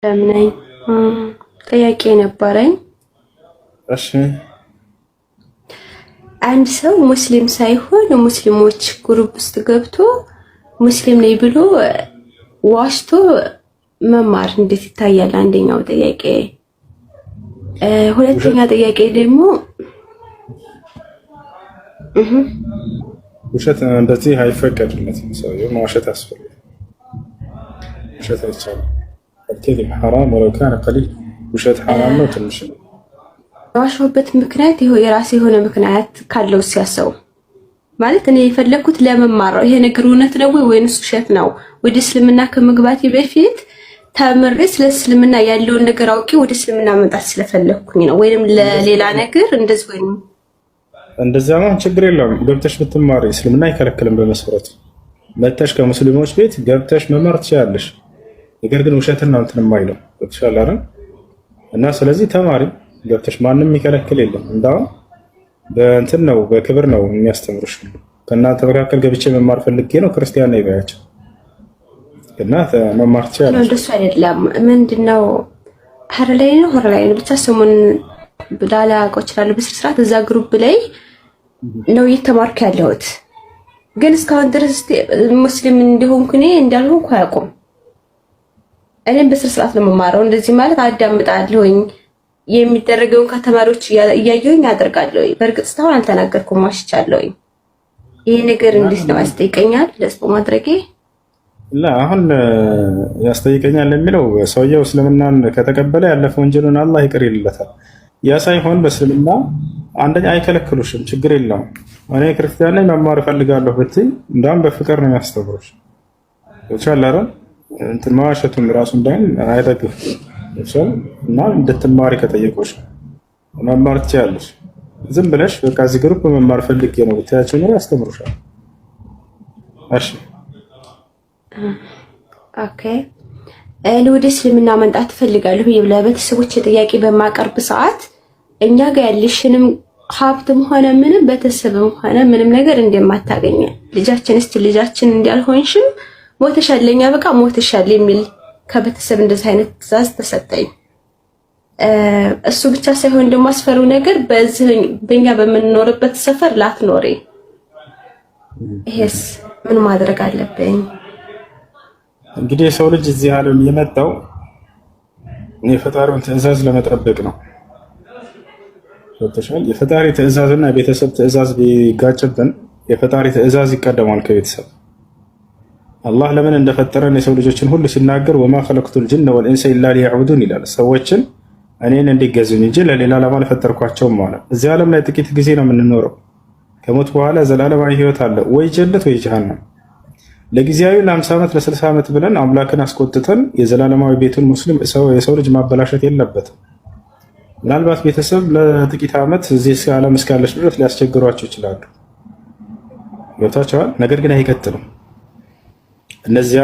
ለምነኝ ጥያቄ ነበረኝ። እሺ አንድ ሰው ሙስሊም ሳይሆን ሙስሊሞች ግሩፕ ውስጥ ገብቶ ሙስሊም ነኝ ብሎ ዋሽቶ መማር እንዴት ይታያል? አንደኛው ጥያቄ። ሁለተኛ ጥያቄ ደግሞ ውሸት እንደዚህ አይፈቀድለትም። ሰውየው መዋሸት ያስፈልጋል። ውሸት አይቻልም። الكذب حرام ولو كان قليل ውሸት ሐራም ነው ትንሽ ነው። ዋሽበት ምክንያት የራሴ የሆነ ምክንያት ካለው ሲያሰው ማለት እኔ የፈለኩት ለመማር ነው። ይሄ ነገር እውነት ነው ወይንስ ውሸት ነው? ወደ እስልምና ከመግባቴ በፊት ተምሬ ስለ እስልምና ያለውን ነገር አውቄ ወደ እስልምና መምጣት ስለፈለኩኝ ነው ወይንም ለሌላ ነገር እንደዚህ ወይንም እንደዛማ ችግር የለውም። ገብተሽ ብትማሪ እስልምና አይከለክልም። በመሰረቱ መተሽ ከሙስሊሞች ቤት ገብተሽ መማር ትችላለሽ። ነገር ግን ውሸትን ነው እንትን የማይለው ወጥሻል አይደል? እና ስለዚህ ተማሪ ገብተሽ ማንም የሚከለክል የለም። እንዳውም በእንትን ነው በክብር ነው የሚያስተምሩሽ። ከእናንተ መካከል ገብቼ መማር ፈልጌ ነው ክርስቲያን ነው ይባያቸው እና መማር ትችላለሽ። እንደሱ አይደለም። ምንድነው ሀረ ላይ ነው ብቻ ስሙን ላላውቀው እችላለሁ በስርዓት እዛ ግሩፕ ላይ ነው እየተማርኩ ያለሁት። ግን እስካሁን ድረስ ሙስሊም እንደሆንኩ እኔ እንዳልሆንኩ አያውቁም። እኔም በስርዓት ነው የምማረው። እንደዚህ ማለት አዳምጣለሁኝ፣ የሚደረገውን ከተማሪዎች እያየሁኝ አደርጋለሁኝ። በእርግጥ እስካሁን አልተናገርኩም፣ ዋሽቻለሁኝ። ይሄ ነገር እንዴት ነው ያስጠይቀኛል? ለስፖ ማድረጌ አሁን ያስጠይቀኛል የሚለው ሰውየው እስልምናን ከተቀበለ ያለፈ ወንጀሉን አላህ ይቅር ይልለታል። ያ ሳይሆን በእስልምና አንደኛ አይከለክሉሽም፣ ችግር የለውም። እኔ ክርስቲያን ነኝ መማር እፈልጋለሁ ብትይ እንዳውም በፍቅር ነው የሚያስተምሩሽ። ይቻላል እንትን መዋሸቱን ራሱ እንዳይን አይጠግፍ እና እንድትማሪ ከጠየቁሽ መማር ትችያለሽ። ዝም ብለሽ በቃ እዚህ ግሩፕ መማር ፈልጌ ነው ብትያቸው ነው ያስተምሩሻል። እሺ ኦኬ። ወደ እስልምና መምጣት እፈልጋለሁ ለቤተሰቦች ጥያቄ በማቀርብ ሰዓት እኛ ጋር ያለሽንም ሀብትም ሆነ ምንም ቤተሰብም ሆነ ምንም ነገር እንደማታገኝ ልጃችን እንዳልሆንሽም ሞተሻል፣ ለኛ በቃ ሞተሻል የሚል ከቤተሰብ እንደዚህ አይነት ትዕዛዝ ተሰጠኝ። እሱ ብቻ ሳይሆን ደግሞ አስፈሪው ነገር በእኛ በምንኖርበት ሰፈር ላትኖሪ። ይሄስ ምን ማድረግ አለብኝ? እንግዲህ የሰው ልጅ እዚህ ዓለም የመጣው የፈጣሪውን ትዕዛዝ ለመጠበቅ ነው። የፈጣሪ ትዕዛዝና የቤተሰብ ትዕዛዝ ቢጋጭብን የፈጣሪ ትዕዛዝ ይቀደማል ከቤተሰብ። አላህ ለምን እንደፈጠረን የሰው ልጆችን ሁሉ ሲናገር ወማ ኸለቅቱል ጅነ ወልኢንሰ ኢላ ሊያዕቡዱን ይላል። ሰዎችን እኔን እንዲገዙኝ እንጂ ለሌላ ዓላማ አልፈጠርኳቸውም ማለት። እዚህ ዓለም ላይ ጥቂት ጊዜ ነው የምንኖረው። ከሞት በኋላ ዘላለማዊ ህይወት አለ፣ ወይ ጀነት ወይ ጀሃነም። ለጊዜያዊ ለ50 ዓመት ለ60 ዓመት ብለን አምላክን አስቆጥተን የዘላለማዊ ቤቱን ሙስሊም የሰው ልጅ ማበላሸት የለበትም። ምናልባት ቤተሰብ ለጥቂት ዓመት እዚህ ዓለም እስካለች ድረስ ሊያስቸግሯቸው ይችላሉ። ገብታቸዋል። ነገር ግን አይቀጥልም። እነዚያ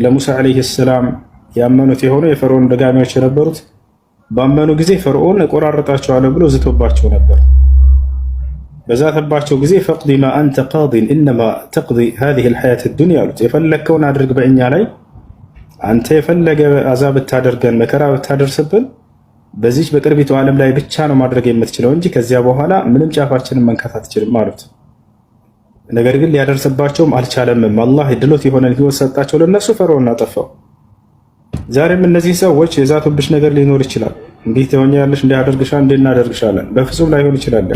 ለሙሳ ዓለይሂ ሰላም ያመኑት የሆኑ የፈርዖን ደጋሚዎች የነበሩት ባመኑ ጊዜ ፈርዖን እቆራረጣቸዋለሁ ብሎ ዝቶባቸው ነበር። በዛተባቸው ጊዜ ፈቅዲ ማ አንተ ቃዲን ኢነማ ተቅዲ ሃዚሂ ልሐያት ዱንያ አሉት። የፈለግከውን አድርግ በእኛ ላይ፣ አንተ የፈለገ አዛብ ብታደርገን መከራ ብታደርስብን በዚች በቅርቢቱ ዓለም ላይ ብቻ ነው ማድረግ የምትችለው እንጂ ከዚያ በኋላ ምንም ጫፋችንን መንካት አትችልም አሉት። ነገር ግን ሊያደርስባቸውም አልቻለምም። አላህ ድሎት የሆነን ህይወት ሰጣቸው ለነሱ፣ ፈርዖን አጠፋው። ዛሬም እነዚህ ሰዎች የዛቱብሽ ነገር ሊኖር ይችላል። እንዲህ ትሆኛለሽ፣ እንዲህ አደርግሻል፣ እንዲህ እናደርግሻለን። በፍጹም ላይሆን ይችላል።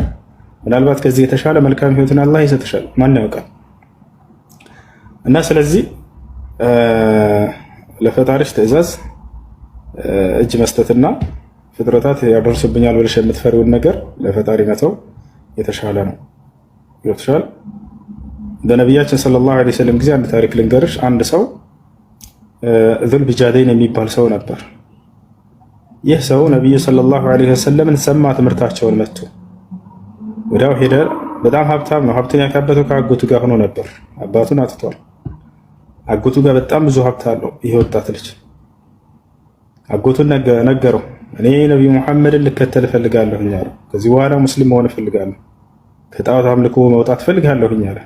ምናልባት ከዚህ የተሻለ መልካም ህይወትን አላህ ይሰጥሻል፣ ማን ያውቃል። እና ስለዚህ ለፈጣሪሽ ትዕዛዝ እጅ መስጠትና ፍጥረታት ያደርሱብኛል ብለሽ የምትፈሪውን ነገር ለፈጣሪ መተው የተሻለ ነው። ይወጥሻል። በነቢያችን ሰለላሁ ዐለይሂ ወሰለም ጊዜ አንድ ታሪክ ልንገርሽ። አንድ ሰው ዙልቢጃደይን የሚባል ሰው ነበር። ይህ ሰው ነቢዩ ሰለላሁ ዐለይሂ ወሰለምን ሰማ፣ ትምህርታቸውን መጥቶ ወዲያው ሄደ። በጣም ሀብታም ነው። ሀብትን ያካበተው ከአጎቱ ጋር ሆኖ ነበር። አባቱን አጥቷል። አጎቱ ጋር በጣም ብዙ ሀብት አለው። ይሄ ወጣት ልጅ አጎቱን ነገረው፣ እኔ ነቢዩ ሙሐመድን ልከተል እፈልጋለሁኝ አለ። ከዚህ በኋላ ሙስሊም መሆን እፈልጋለሁ፣ ከጣዖት አምልኮ መውጣት እፈልጋለሁኝ አለ።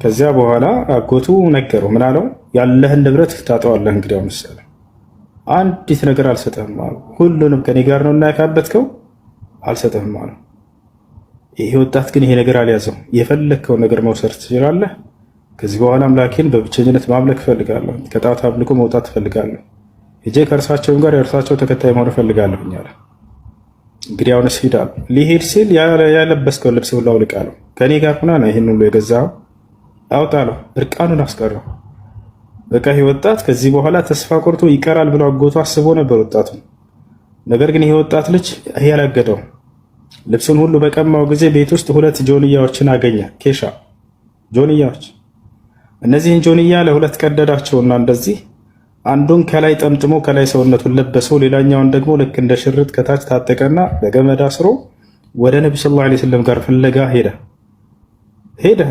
ከዚያ በኋላ አጎቱ ነገረው። ምን አለው? ያለህን ንብረት ታጠዋለህ። እንግዲያው መሰለ አንዲት ነገር አልሰጠህም አሉ። ሁሉንም ከኔ ጋር ነው እና ያካበትከው አልሰጠህም አሉ። ይሄ ወጣት ግን ይሄ ነገር አልያዘው። የፈለግከውን ነገር መውሰድ ትችላለህ። ከዚህ በኋላ አምላኬን በብቸኝነት ማምለክ እፈልጋለሁ። ከጣዖት አምልኮ መውጣት እፈልጋለሁ። ሄጄ ከእርሳቸውም ጋር የእርሳቸው ተከታይ መሆን እፈልጋለሁ አለ። እንግዲህ አሁንስ ሂድ አሉ። ሊሄድ ሲል ያለበስከውን ልብስ ሁሉ አውልቅ አለው። ከኔ ጋር ሆና ነው ይህን ሁሉ የገዛው አውጣ አለው። እርቃኑን አስቀረው። በቃ ይሄ ወጣት ከዚህ በኋላ ተስፋ ቆርጦ ይቀራል ብሎ አጎቱ አስቦ ነበር ወጣቱ። ነገር ግን ይሄ ወጣት ልጅ ይሄ ያላገደው ልብሱን ሁሉ በቀማው ጊዜ ቤት ውስጥ 2 ጆንያዎችን አገኘ። ኬሻ ጆንያዎች። እነዚህን ጆንያ ለሁለት ቀደዳቸውና እንደዚህ አንዱን ከላይ ጠምጥሞ ከላይ ሰውነቱን ለበሰው፣ ሌላኛውን ደግሞ ልክ እንደ ሽርጥ ከታች ታጠቀና በገመድ አስሮ ወደ ነቢ ሰለላሁ ዐለይሂ ወሰለም ጋር ፍለጋ ሄደ።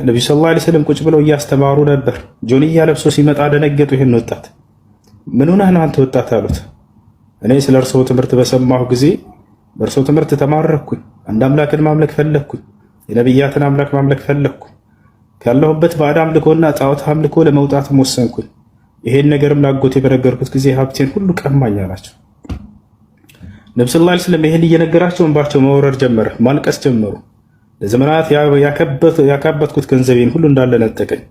ነቢ ሰለላሁ ዐለይሂ ወሰለም ቁጭ ብለው እያስተማሩ ነበር። ጆንያ ለብሶ ሲመጣ ደነገጡ። ይህን ወጣት ምን ሆነህ ነው አንተ ወጣት አሉት። እኔ ስለ እርስዎ ትምህርት በሰማሁ ጊዜ በእርስዎ ትምህርት ተማረኩኝ። አንድ አምላክን ማምለክ ፈለግኩኝ። የነቢያትን አምላክ ማምለክ ፈለግኩኝ። ካለሁበት ባዕድ አምልኮና ጣዖት አምልኮ ለመውጣትም ወሰንኩኝ። ይሄን ነገርም ላጎቴ በነገርኩት ጊዜ ሀብቴን ሁሉ ቀማኝ አላቸው። ነቢ ሰለላሁ ዐለይሂ ወሰለም ይሄን እየነገራቸው እንባቸው መውረድ ጀመረ፣ ማልቀስ ጀመሩ። ለዘመናት ያካበትኩት ገንዘቤን ሁሉ እንዳለ ነጠቀኝ።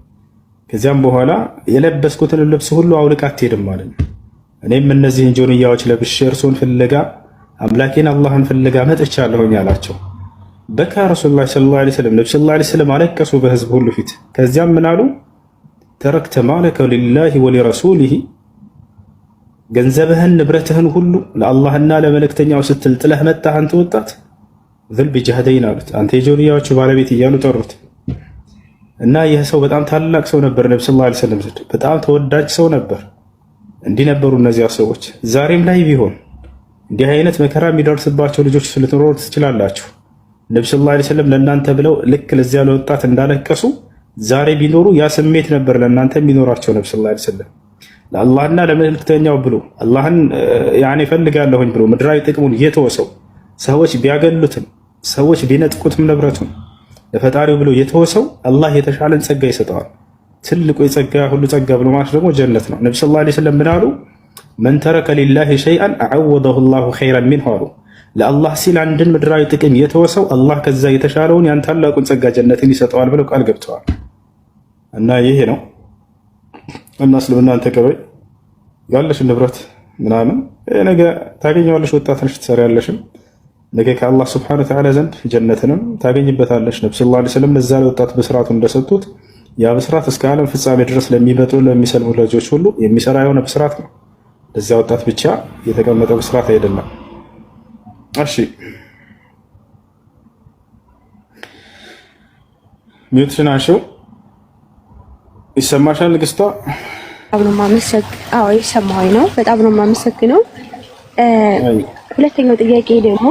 ከዚያም በኋላ የለበስኩትን ልብስ ሁሉ አውልቅ አትሄድም ማለት ነው። እኔም እነዚህን ጆንያዎች ለብሼ እርሱን ፍለጋ አምላኬን አላህን ፍለጋ መጥቻለሁኝ አላቸው። በካ ረሱሉላህ ሰለላሁ ዐለይሂ ወሰለም ነቢ ሰለላሁ ዐለይሂ ወሰለም አለቀሱ በህዝብ ሁሉ ፊት። ከዚያም ምን አሉ? ተረክተ ማለከ ሊላሂ ወሊረሱሊሂ፣ ገንዘብህን ንብረትህን ሁሉ ለአላህና ለመልእክተኛው ስትል ጥለህ መጣህ አንተ ወጣት። ዝል ቢጀህደይን አሉት። አንተ የጆንያዎቹ ባለቤት እያሉ ጠሩት። እና ይህ ሰው በጣም ታላቅ ሰው ነበር። ነቢ ሰለላሁ ዐለይሂ ወሰለም ዘንድ በጣም ተወዳጅ ሰው ነበር። እንዲህ ነበሩ እነዚያ ሰዎች። ዛሬም ላይ ቢሆን እንዲህ አይነት መከራ የሚደርስባቸው ልጆች ልትኖሩ ትችላላችሁ። ነቢ ሰለላሁ ዐለይሂ ወሰለም ለእናንተ ብለው ልክ ለዚያ ለወጣት እንዳለቀሱ ዛሬ ቢኖሩ ያ ስሜት ነበር ለእናንተ የሚኖራቸው። ነቢ ሰለላሁ ዐለይሂ ወሰለም ለአላህና ለመልእክተኛው ብሎ አላህን እፈልጋለሁኝ ብሎ ምድራዊ ጥቅሙን የተወሰው ሰዎች ቢያገሉትም ሰዎች ቢነጥቁትም ንብረቱን ለፈጣሪው ብሎ የተወሰው አላህ የተሻለን ጸጋ ይሰጠዋል። ትልቁ የጸጋ ሁሉ ጸጋ ብሎ ማለት ደግሞ ጀነት ነው። ነቢ ሰለላሁ ዐለይሂ ወሰለም ምን አሉ? መን ተረከ ሊላሂ ሸይአን አዐወደሁ ላሁ ኸይረን ሚንሁ አሉ። ለአላህ ሲል አንድን ምድራዊ ጥቅም የተወሰው አላህ ከዛ የተሻለውን ያን ታላቁን ጸጋ ጀነትን ይሰጠዋል ብለው ቃል ገብተዋል። እና ይሄ ነው እና እስልምናን ተቀበይ፣ ያለሽ ንብረት ምናምን ነገ ታገኘዋለሽ። ወጣት ነሽ፣ ትሰሪያለሽም ነገ ከአላህ ስብሐነሁ ወተዓላ ዘንድ ጀነትንም ታገኝበታለሽ። ነቢ ሰለላሁ ዐለይሂ ወሰለም ለዛ ለወጣት ብስራቱ እንደሰጡት ያ ብስራት እስከ ዓለም ፍጻሜ ድረስ ለሚመጡ ለሚሰልሙ ልጆች ሁሉ የሚሰራ የሆነ ብስራት ነው። ለዚያ ወጣት ብቻ የተቀመጠ ብስራት አይደለም። እሺ ሚውትሽን አንሺው። ይሰማሻል ንግስቷ? አዎ ይሰማኝ ነው። በጣም ነው የማመሰግነው። ሁለተኛው ጥያቄ ደግሞ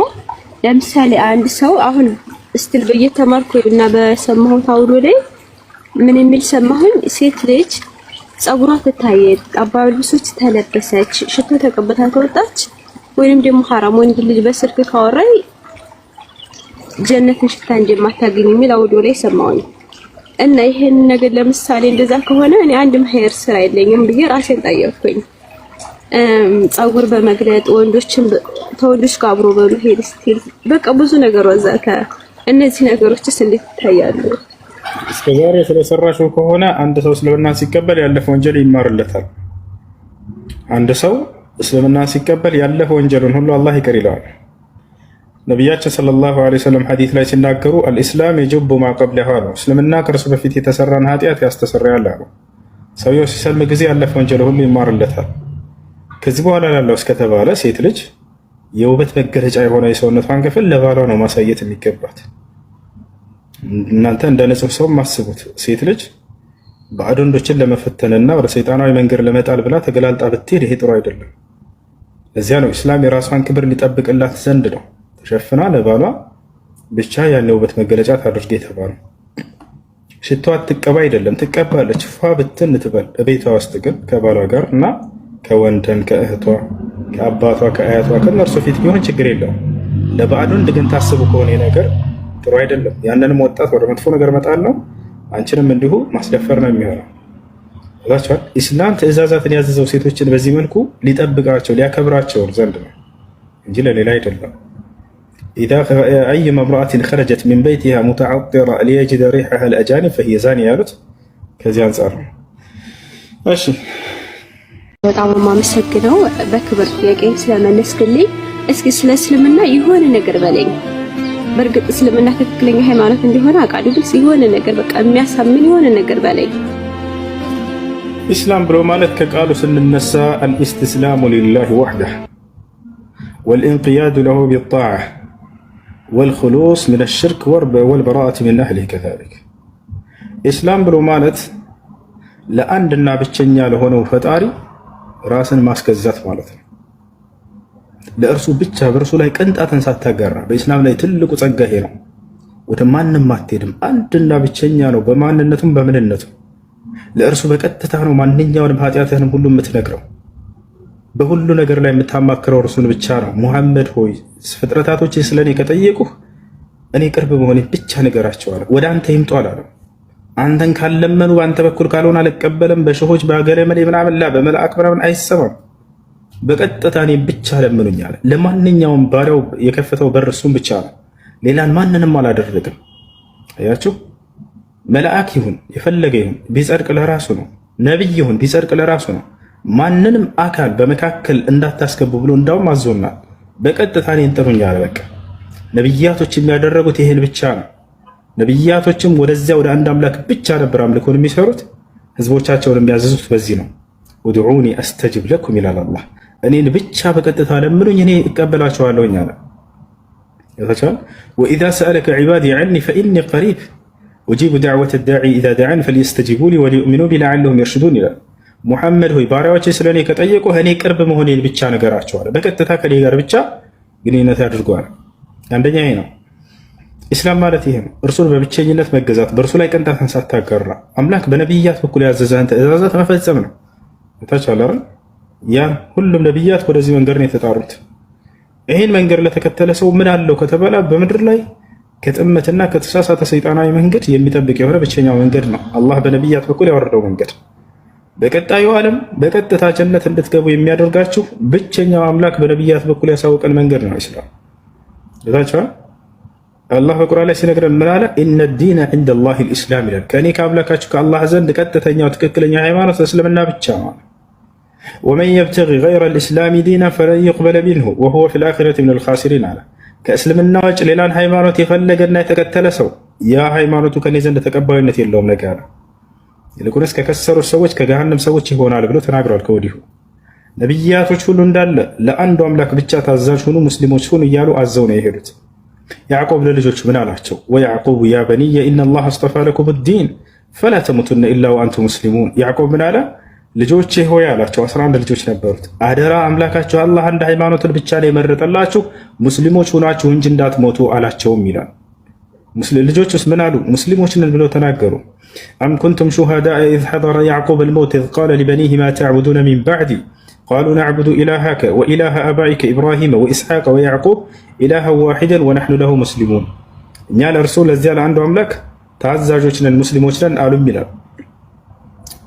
ለምሳሌ አንድ ሰው አሁን ስትል በየተማርኩ እና በሰማሁት አውዶ ላይ ምን የሚል ሰማሁኝ? ሴት ልጅ ጸጉሯ ትታየት፣ ጠባብ ልብሶች ተለበሰች፣ ሽቶ ተቀብታ ተወጣች ወይንም ደግሞ ሐራም ወንድ ልጅ በስልክ ካወራይ ጀነትን ሽታ እንደማታገኝ የሚል አውዶ ላይ ሰማሁኝ። እና ይሄን ነገር ለምሳሌ እንደዛ ከሆነ እኔ አንድም ኸይር ስራ የለኝም ብዬ ራሴን ጠየቅኩኝ። ጸጉር በመግለጥ ተወንዶች ጋር አብሮ በመሄድ ስቲል በቃ ብዙ ነገር ወዘከ። እነዚህ ነገሮችስ እንዴት ይታያሉ? እስከዛሬ ስለሰራሽው ከሆነ አንድ ሰው እስልምና ሲቀበል ያለፈ ወንጀል ይማርለታል። አንድ ሰው እስልምና ሲቀበል ያለፈ ወንጀልን ሁሉ አላህ ይቅር ይለዋል። ነቢያችን ሰለላሁ ዐለይሂ ወሰለም ሐዲስ ላይ ሲናገሩ አልኢስላም የጁቡ ማ ቀብለሁ አሉ። እስልምና ከእርሱ በፊት የተሰራን ኃጢአት ያስተሰርያል አሉ። ሰውየው ሲሰልም ጊዜ ያለፈ ወንጀል ሁሉ ይማርለታል። ከዚህ በኋላ ላለው እስከተባለ ሴት ልጅ የውበት መገለጫ የሆነ የሰውነቷን ክፍል ለባሏ ነው ማሳየት የሚገባት። እናንተ እንደ ንጹህ ሰው ማስቡት። ሴት ልጅ ባዕድ ወንዶችን ለመፈተንና ወደ ሰይጣናዊ መንገድ ለመጣል ብላ ተገላልጣ ብትሄድ ይሄ ጥሩ አይደለም። ለዚያ ነው ኢስላም የራሷን ክብር ሊጠብቅላት ዘንድ ነው ተሸፍና ለባሏ ብቻ ያን የውበት መገለጫ ታድርግ የተባለው። ሽቶ አትቀባ አይደለም፣ ትቀባለች፣ ፏ ብትን ትበል። በቤቷ ውስጥ ግን ከባሏ ጋር እና ከወንድም ከእህቷ ከአባቷ ከአያቷ ከእነርሱ ፊት ቢሆን ችግር የለውም። ለባዕድ ወንድ ግን ታስቡ ከሆነ ነገር ጥሩ አይደለም። ያንንም ወጣት ወደ መጥፎ ነገር መጣል ነው። አንቺንም እንዲሁ ማስደፈር ነው የሚሆነው። ታቻል ኢስላም ትእዛዛትን ያዘዘው ሴቶችን በዚህ መልኩ ሊጠብቃቸው ሊያከብራቸው ዘንድ ነው እንጂ ለሌላ አይደለም። إذا أيما امرأة خرجت من بيتها متعطرة ليجد ريحها الأجانب فهي زانية ያሉት ከዚህ አንፃር ነው። እሺ በጣም የማመሰግነው በክብር ጥያቄን ስለመለስክልኝ። እስኪ ስለ እስልምና የሆነ ነገር በለኝ። በእርግጥ እስልምና ትክክለኛ ሃይማኖት እንደሆነ አውቃለሁ፣ ግን የሆነ ነገር በቃ የሚያሳምን የሆነ ነገር በለኝ። ኢስላም ብሎ ማለት ከቃሉ ስንነሳ አልኢስቲስላሙ ሊላሂ ወሕደህ ወልኢንቅያዱ ለሁ ቢጣዓ ወልኹሉስ ሚነ ሽርክ ወልበራአት ሚን አህሊህ ከዛሊክ። ኢስላም ብሎ ማለት ለአንድና ብቸኛ ለሆነው ፈጣሪ ራስን ማስገዛት ማለት ነው። ለእርሱ ብቻ በእርሱ ላይ ቅንጣትን ሳታጋራ። በኢስላም ላይ ትልቁ ጸጋ ይሄ ነው። ወደ ማንም አትሄድም። አንድና ብቸኛ ነው በማንነቱም በምንነቱም። ለእርሱ በቀጥታ ነው ማንኛውንም ኃጢአትህንም ሁሉ የምትነግረው። በሁሉ ነገር ላይ የምታማክረው እርሱን ብቻ ነው። ሙሐመድ ሆይ ፍጥረታቶች ስለኔ ከጠየቁህ እኔ ቅርብ መሆኔ ብቻ ንገራቸዋለሁ፣ ወደ አንተ ይምጡ አላለም። አንተን ካለመኑ በአንተ በኩል ካልሆነ አልቀበልም፣ በሸሆች በአገለመሌ ምናምን ላ በመልአክ ምናምን አይሰማም፣ በቀጥታ እኔ ብቻ ለምኑኝ አለ። ለማንኛውም ባሪያው የከፈተው በር እሱን ብቻ ነው፣ ሌላን ማንንም አላደረግም። አያችሁ፣ መልአክ ይሁን የፈለገ ይሁን ቢጸድቅ ለራሱ ነው። ነቢይ ይሁን ቢጸድቅ ለራሱ ነው። ማንንም አካል በመካከል እንዳታስገቡ ብሎ እንዳውም አዞናል። በቀጥታ እኔን ጥሩኝ አለ። በቃ ነቢያቶች የሚያደረጉት ይሄን ብቻ ነው። ነቢያቶችም ወደዚያ ወደ አንድ አምላክ ብቻ ነበር አምልኮን የሚሰሩት። ህዝቦቻቸውን የሚያዘዙት በዚህ ነው። ውድዑኒ አስተጅብ ለኩም ይላል አላህ። እኔን ብቻ በቀጥታ ለምኑኝ እኔ እቀበላቸዋለሁኝ አለ። ወኢዛ ሰአለከ ዒባዲ ዐኒ ፈኢኒ ቀሪብ ኡጂቡ ደዕወተ ዳዒ ኢዛ ደዓን ፈልየስተጂቡ ሊ ወሊዩእሚኑ ቢ ለዐለሁም የርሹዱን ይላል። ሙሐመድ ሆይ ባሪያዎቼ ስለ እኔ ከጠየቁ እኔ ቅርብ መሆኔን ብቻ ነገራቸዋል። በቀጥታ ከኔ ጋር ብቻ ግንኙነት ያድርገዋል። አንደኛ ይሄ ነው። ኢስላም ማለት ይሄ ነው። እርሱን በብቸኝነት መገዛት፣ በእርሱ ላይ ቅንጣትን ሳታጋራ አምላክ በነቢያት በኩል ያዘዘህን ትእዛዛት መፈጸም ነው። ታቻላረ ያን ሁሉም ነቢያት ወደዚህ መንገድ ነው የተጣሩት። ይህን መንገድ ለተከተለ ሰው ምን አለው ከተባለ በምድር ላይ ከጥመትና ከተሳሳተ ሰይጣናዊ መንገድ የሚጠብቅ የሆነ ብቸኛው መንገድ ነው አላህ በነቢያት በኩል ያወረደው መንገድ። በቀጣዩ ዓለም በቀጥታ ጀነት እንድትገቡ የሚያደርጋችሁ ብቸኛው አምላክ በነቢያት በኩል ያሳወቀን መንገድ ነው ኢስላም። ታቻላረ አላህ በቁርአን ላይ ሲነግረን ምን አለ? ኢነ ዲነ ዒንደላሂ ልኢስላም ይላል። ከእኔ ከአምላካችሁ ከአላህ ዘንድ ቀጥተኛው ትክክለኛ ሃይማኖት እስልምና ብቻ ነው። ወመን የብተጊ ገይረ ልእስላሚ ዲና ፈለን ዩቅበለ ሚንሁ ወሁወ ፊል አኺረቲ ሚነል ኻሲሪን አለ። ከእስልምና ውጭ ሌላን ሃይማኖት የፈለገና የተከተለ ሰው ያ ሃይማኖቱ ከእኔ ዘንድ ተቀባይነት የለውም ነገ አለ። ይልቁንስ ከከሰሩት ሰዎች ከገሃነም ሰዎች ይሆናል ብሎ ተናግሯል ከወዲሁ። ነቢያቶች ሁሉ እንዳለ ለአንዱ አምላክ ብቻ ታዛዥ ሁኑ፣ ሙስሊሞች ሁኑ እያሉ አዘው ነው የሄዱት። ያዕቆብ ለልጆቹ ምን አላቸው? ወያዕቁብ ያ በኒየ ኢነላህ አስጠፋ ለኩም ዲን ፈላ ተሙቱነ ኢላ ወአንቱም ሙስሊሙን። ያዕቆብ ምን አለ? ልጆቼ ሆይ አላቸው። 11 ልጆች ነበሩት። አደራ አምላካቸው አላህ አንድ ሃይማኖትን ብቻ ነው የመረጠላችሁ፣ ሙስሊሞች ሆናችሁ እንጂ እንዳትሞቱ አላቸውም ይላል። ልጆቹስ ምን አሉ? ሙስሊሞች ነን ብለው ተናገሩ። አም ኩንቱም ሹሃዳአ ኢዝ ሐደረ ያዕቁብ አልመውት ኢዝ ቃለ ሊበኒህ ማ ተዕቡዱነ ሚን ባዕዲ ቃሉ ነዕቡዱ ኢላሀከ ወኢላሀ አባኢከ ኢብራሂመ ወኢስሐቀ ወያዕቁብ ኢላሀን ዋሒደን ወነሕኑ ለሁ ሙስሊሙን። እኛ ለእርሱ ለዚያ ለአንዱ አምላክ ታዛዦች ነን ሙስሊሞች ነን አሉም ይላል።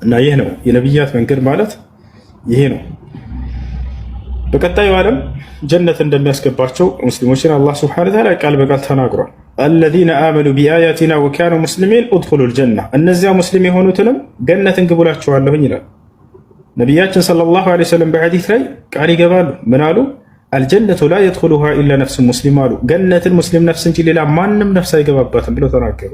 እና ይህ ነው የነቢያት መንገድ ማለት ይሄ ነው። በቀጣዩ ዓለም ጀነት እንደሚያስገባቸው ሙስሊሞችን አላህ ሱብሓነሁ ወተዓላ ቃል በቃል ተናግሯል። አለዚነ አመኑ ቢአያቲና ወካኑ ሙስሊሚን ኡድኹሉል ጀና፣ እነዚያ ሙስሊም የሆኑትንም ገነትን ግቡላቸዋለሁኝ ይላል። ነቢያችን ሰለላሁ ዐለይሂ ወሰለም በሐዲስ ላይ ቃል ይገባሉ። ምን አሉ? አልጀነቱ ላ የድኹሉሃ ኢላ ነፍሱ ሙስሊም አሉ። ገነትን ሙስሊም ነፍስ እንጂ ሌላ ማንም ነፍስ አይገባባትም ብለው ተናገሩ።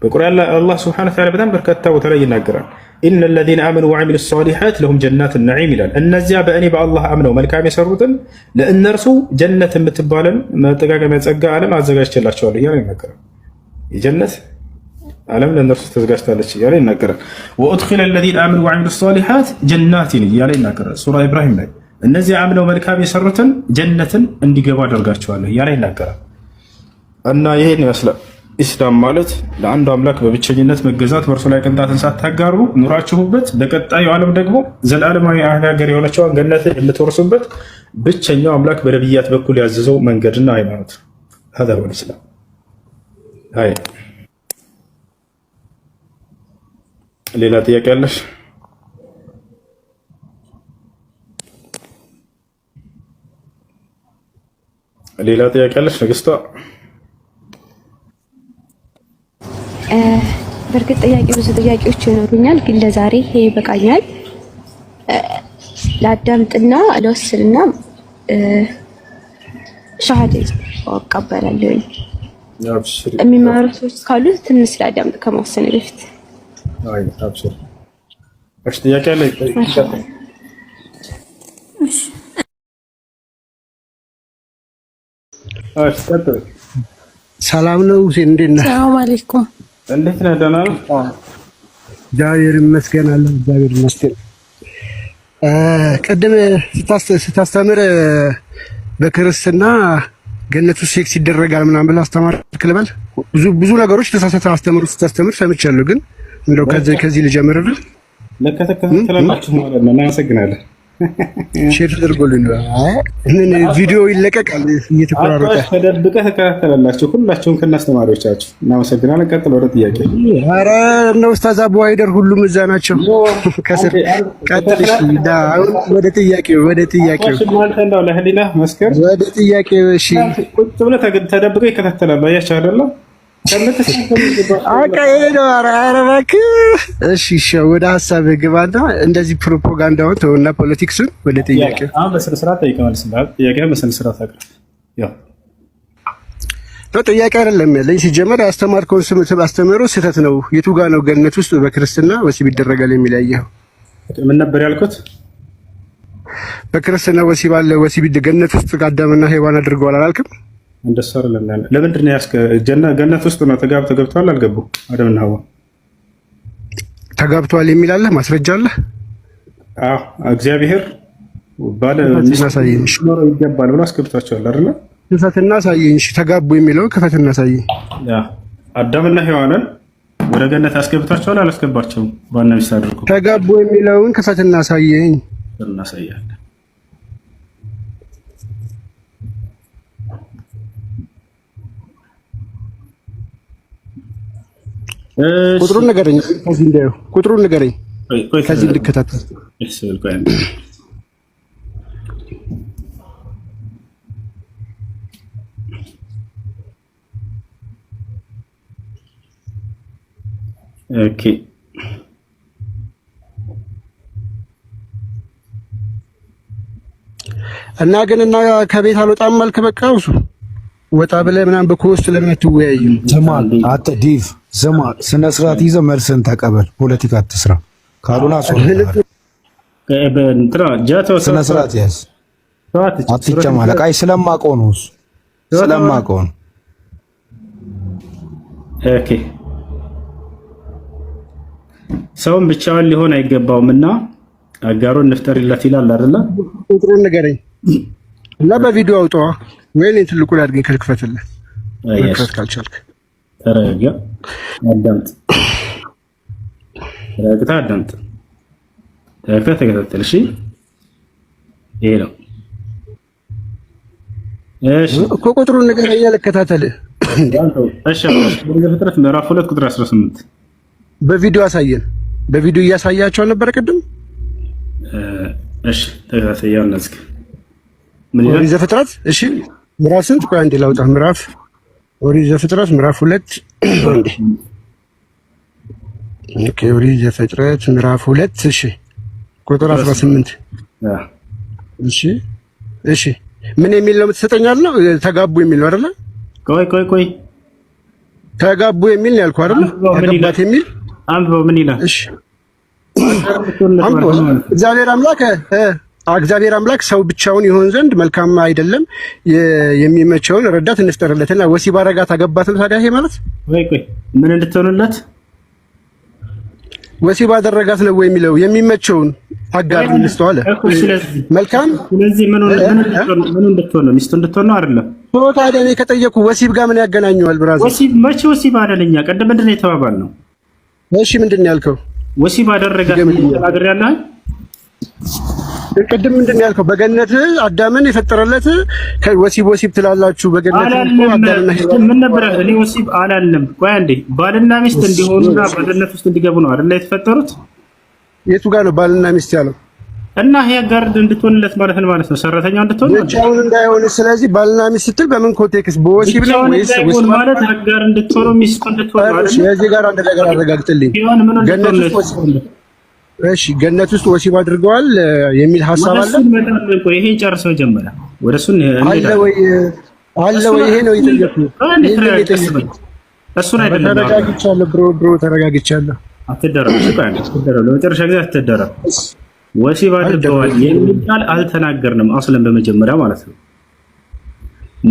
በቁርአን ላይ አላህ ሱብሓነሁ ወተዓላ በጣም በርካታ ቦታ ላይ ይናገራል። ኢነ ለዚነ አመኑ ወዐሚሉ ሷሊሓት ለሁም ጀናቱ ነዒም ይላል። እነዚያ በእኔ በአላህ አምነው መልካም የሰሩትን ለእነርሱ ጀነት የምትባለን መጠቃቀሚያ ጸጋ ዓለም አዘጋጅቼላቸዋለሁ እያለ ይናገራል። የጀነት ዓለም ለእነርሱ ተዘጋጅታለች እያለ ይናገራል። ወኡድኺለ ለዚነ አመኑ ወዐሚሉ ሷሊሓት ጀናቲን እያለ ይናገራል ሱራ ኢብራሂም ላይ። እነዚያ አምነው መልካም የሰሩትን ጀነትን እንዲገቡ አደርጋቸዋለሁ እያለ ይናገራል። እና ይሄን ይመስላል ኢስላም ማለት ለአንዱ አምላክ በብቸኝነት መገዛት፣ በእርሱ ላይ ቅንጣትን ሳታጋሩ ኑራችሁበት፣ በቀጣዩ ዓለም ደግሞ ዘላለማዊ ሀገር የሆነችውን ገነትን የምትወርሱበት ብቸኛው አምላክ በነቢያት በኩል ያዘዘው መንገድና ሃይማኖት ሀዛ ወል ኢስላም። ሌላ ጥያቄ አለሽ? ሌላ ጥያቄ አለሽ ንግስቷ? በእርግጥ ብዙ ጥያቄዎች ይኖሩኛል፣ ግን ለዛሬ ይሄ ይበቃኛል። ለአዳምጥና ለወስንና ሻሃዳ እቀበላለሁ። የሚማሩ ሰዎች ካሉ ትንሽ ለአዳምጥ ከመወሰን በፊት። አይ አብሽር። እሺ ጥያቄ አለ? ሰላም ነው ሁሴን፣ እንዴት ነህ? ሰላም አለይኩም። እንዴት ነህ? ደህና ነህ? እግዚአብሔር ይመስገን አለ። እግዚአብሔር ይመስገን። ቅድም ስታስተምር በክርስትና ገነት ውስጥ ሴክስ ይደረጋል ምናምን ብለህ አስተማርክ ልበል። ብዙ ነገሮች ተሳሳተ ስታስተምር ሰምቻለሁ። ግን እንደው ከዚህ ልጀምርልህ። ለከተከተላችሁ ማለት ነው። እናመሰግናለን። ሼር ተደርጎልኝ ነው። ምን ቪዲዮ ይለቀቃል እየተቆራረጠ ተደብቀህ ተከታተላላችሁ ሁላችሁም ከናስተማሪዎቻችሁ። እናመሰግናለን። ቀጥል ወደ ጥያቄ። ኧረ እነ ኡስታዝ አቡ ሃይደር ሁሉም እዛ ናቸው። ከስር ቀጥል። እሺ አሁን ወደ ጥያቄው ማለት እንደው ለህሊና መስከር ወደ ጥያቄው። እሺ ቁጭ ብለህ ተደብቀህ ይከታተላሉ። አያችሁ አይደለ? እሺ ወደ ሀሳብ ግባና እንደዚህ ፕሮፓጋንዳውን ተውና ፖለቲክሱን ወደ ጥያቄው። አሁን በስነ ስርዓት ጠይቀዋል። ጥያቄው በስነ ስርዓት አቅርብ። ጥያቄ አይደለም ያለኝ። ሲጀመር ያስተማርከውን ስም አስተምሮ ስህተት ነው። የቱ ጋር ነው ገነት ውስጥ በክርስትና ወሲብ ይደረጋል የሚለየው? ምን ነበር ያልኩት? በክርስትና ወሲብ አለ። ወሲብ ገነት ውስጥ አዳምና ሔዋን አድርገዋል አላልክም? እንደሱ አይደለም ያለ። ለምንድን ነው ገነት ውስጥ ነው ተጋብተዋል? አልገቡ አደምና ሐዋ ተጋብተዋል የሚል አለ? ማስረጃ አለ? አዎ እግዚአብሔር ባለ ሚስት ኖሮ ይገባል ብሎ አስገብቷቸዋል አይደል? ክፈትና ሳየኝ። እሺ ተጋቡ የሚለው ክፈትና ሳየኝ። አዳምና ሔዋንን ወደ ገነት አስገብቷቸዋል አላስገባቸውም? ባልና ሚስት አድርጎ ተጋቡ የሚለውን ክፈትና ሳየኝ። እናሳያለን። ቁጥሩን ንገረኝ። ከዚህ እንዳየው ቁጥሩን ንገረኝ። ከዚህ እንድከታተል። ኦኬ እና ከቤት አልወጣም አልክ። በቃ እሱ ወጣ ብለህ ምናምን በኮስት ለምን አትወያይም? ተማል አተ ዲቭ ዘማ ስነ ስርዓት ይዘህ መልስን ተቀበል። ፖለቲካ አትስራ። ካሉና ስነ ስርዓት ያዝ። አትጨማለቅ። አይ ስለማውቀው ነው እሱ ስለማውቀው ነው። ኦኬ ሰውን ብቻውን ሊሆን አይገባውምና አጋሩን እንፍጠርለት ይላል አይደለ? ቁጥሩን ንገረኝ እና በቪዲዮ አውጣዋ። ወይኔ ትልቁ ላይ አድርገኝ ከልክፈትልህ መክፈት ካልቻልክ ተረጋጋ። አዳምጥ። ተከታተል። እሺ ይሄ ነው። እሺ እኮ ቁጥሩን ንገረኝ ልከታተልህ። እሺ ፍጥረት ምዕራፍ 2 ቁጥር 18 በቪዲዮ አሳየን። በቪዲዮ እያሳያቸው አልነበረ ቅድም? እሺ ተከታተያው ነዝክ ኦሪት ዘፍጥረት። እሺ ምዕራፍ ስንት? ቆይ አንዴ ላውጣ። ምዕራፍ ኦሪት ዘፍጥረት ምዕራፍ 2 አንዴ። ኦኬ ኦሪት ዘፍጥረት ምዕራፍ 2 እሺ ቁጥር 18 እሺ ምን የሚል ነው የምትሰጠኛለህ? ተጋቡ የሚል ነው አይደለ? ቆይ ተጋቡ የሚል ነው ያልኩህ አይደለ? ተጋባት የሚል አንብበው። ምን ይላል? እሺ እግዚአብሔር አምላክ ሰው ብቻውን ይሆን ዘንድ መልካም አይደለም፣ የሚመቸውን ረዳት እንፍጠርለትና ወሲብ አረጋት አገባት ነው። ታዲያ ይሄ ማለት ቆይ ምን እንድትሆንለት ወሲብ አደረጋት ነው የሚለው? የሚመቸውን አጋር እንስተዋለ መልካም። ስለዚህ ምን እንድትሆን ነው? ሚስቱ እንድትሆን ነው አይደለም? ታዲያ እኔ ከጠየኩ ወሲብ ጋር ምን ያገናኘዋል? ብራዘር ወሲብ መቼ ወሲብ አይደለኛ? ቀደም ምንድን ነው የተባባልነው? እሺ ምንድን ነው ያልከው? ወሲብ አደረጋት ተናግሬያለሁ። ቅድም ምንድን ነው ያልከው? በገነት አዳምን የፈጠረለት ወሲብ ትላላችሁ። በገነት አዳምና ሔዋን ምን ነበር? እኔ ወሲብ አላለም። ቆይ አንዴ፣ ባልና ሚስት እንዲሆኑና በገነት ውስጥ እንዲገቡ ነው አይደል የተፈጠሩት? የቱ ጋር ነው ባልና ሚስት ያለው? እና ይሄ ጋር እንድትሆንለት ማለት ነው ማለት ነው፣ ሰራተኛው እንድትሆን ብቻውን እንዳይሆን። ስለዚህ ባልና ሚስት ስትል በምን ኮንቴክስት? በወሲብ ነው ወይስ ማለት አጋር እንድትሆን ሚስት እንድትሆን ማለት ነው? እዚህ ጋር አንድ ነገር አረጋግጥልኝ። ገነት ውስጥ ወሲብ አድርገዋል የሚል ሐሳብ አለ? ይሄ ጨርሶ ጀመረ። ወደሱ አለ ወይ ይሄ ነው የጠየኩት። እሱን አይደለም። ተረጋግቻለሁ ብሮ ተረጋግቻለሁ። አትደረም። ለመጨረሻ ጊዜ አትደረም። ወሲብ አድርገዋል የሚል ቃል አልተናገርንም አስለን በመጀመሪያ ማለት ነው።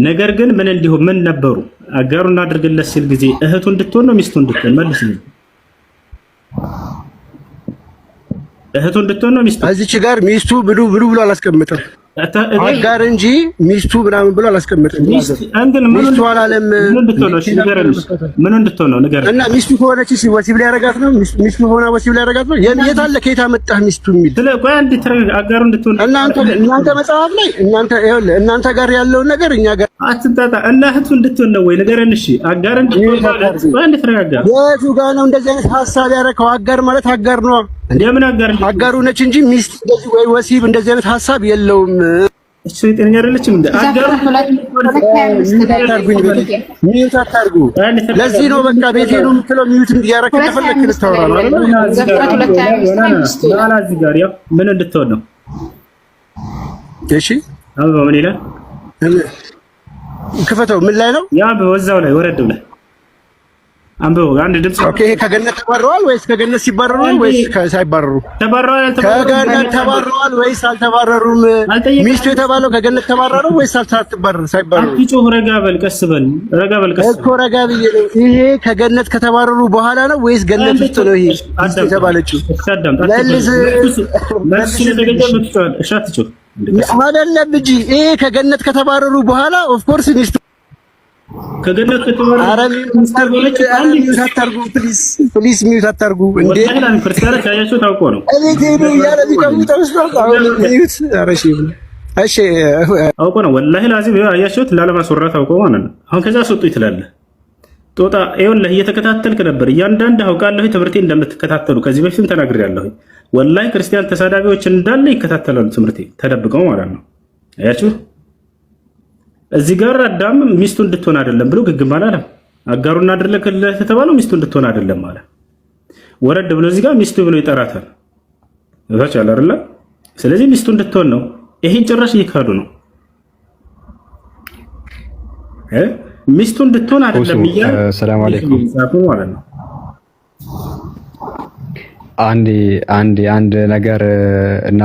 ነገር ግን ምን እንዲሁ ምን ነበሩ? አጋሩን አድርግለት ሲል ጊዜ እህቱ እንድትሆን ነው ሚስቱ እንድትሆን? መልስ ነው። እህቱ እንድትሆን ነው ሚስቱ? እዚች ጋር ሚስቱ ብሉ ብሎ አላስቀምጥም። አጋር እንጂ ሚስቱ ምናምን ብሎ አላስቀምጥም። ሚስቱ አላለም። ምን እንድትሆን ነው ንገረኝ። እና ሚስቱ ከሆነች ወሲብ ሊያረጋት ነው? ሚስቱ ሆና ወሲብ ሊያረጋት ነው? የት አለ? ከየት አመጣህ ሚስቱ የሚል? ቆይ አንዴ አጋሩ እንድትሆን እናንተ መጽሐፍ ላይ እናንተ ጋር ያለውን ነገር እኛ ጋር አትንጣጣ። እና እህቱ እንድትሆን ነው ወይ ንገረን። እሺ አጋር እንድትሆን ማለት ቆይ አንዴ ተረጋጋ። የቱ ጋር ነው እንደዚህ አይነት ሐሳብ ያረከው? አጋር ማለት አጋር ነው። እንደምን አጋሩ ነች እንጂ ሚስት እንደዚህ ወይ ወሲብ እንደዚህ አይነት ሐሳብ የለውም። እሱ የጤነኛ አይደለችም እንዴ? አጋሩ ሚዩት አታርጉ። ለዚህ ነው በቃ ቤቴ ነው የምትለው። ሚዩት እንዲያረክ ተፈለክ ልታወራ ነው አይደል? እዚህ ጋር ያው ምን እንድትሆን ነው? እሺ አበባ ምን ይላል? ክፈተው። ምን ላይ ነው? ያ በወዛው ላይ ወረድ ብለህ አንበው። አንድ ድምጽ ኦኬ። ከገነት ተባረዋል ወይስ ከገነት ሲባረሩ ወይስ ሳይባረሩ? ከገነት ተባረዋል ወይስ አልተባረሩም? ሚስቱ የተባለው ከገነት ተባረሩ ወይስ ሳይባረሩ? አትጮህ፣ ረጋ በል፣ ቀስ በል፣ ረጋ በል፣ ቀስ እኮ ረጋ ብዬ ነው። ይሄ ከገነት ከተባረሩ በኋላ ነው ወይስ ገነት ውስጥ ነው? ይሄ የተባለችው አይደለም እንጂ ይሄ ከገነት ከተባረሩ በኋላ ኦፍ ኮርስ ሚስቱ ከገነት ከተባረሩ ፕሊዝ ሚዩት አታርጉ። እንዴ ክርስቲያኖች ያያቸው ታውቆ ነው። እሺ አውቆ ነው ወላሂ ላዚም ያያችሁት ላለማስወራት አውቆ ማለት ነው። አሁን ከዛ አስወጡኝ ትላለህ። ጦጣ ይኸውልህ እየተከታተልክ ነበር። እያንዳንዱ አውቃለሁ ትምህርቴ እንደምትከታተሉ ከዚህ በፊትም ተናግሬያለሁ። ወላሂ ክርስቲያን ተሳዳቢዎች እንዳለ ይከታተላሉ ትምህርቴ ተደብቀው ማለት ነው። አያችሁ እዚህ ጋር አዳም ሚስቱ እንድትሆን አይደለም ብሎ ግግም አላለም። አጋሩና አድርለክለት የተባለው ሚስቱ እንድትሆን አይደለም ማለት ወረድ ብሎ እዚህ ጋር ሚስቱ ብሎ ይጠራታል። እዛች አለ አይደል? ስለዚህ ሚስቱ እንድትሆን ነው። ይሄን ጭራሽ እየካዱ ነው። ሚስቱ እንድትሆን አይደለም ይያል። ሰላም አለይኩም ማለት ነው። አንድ ነገር እና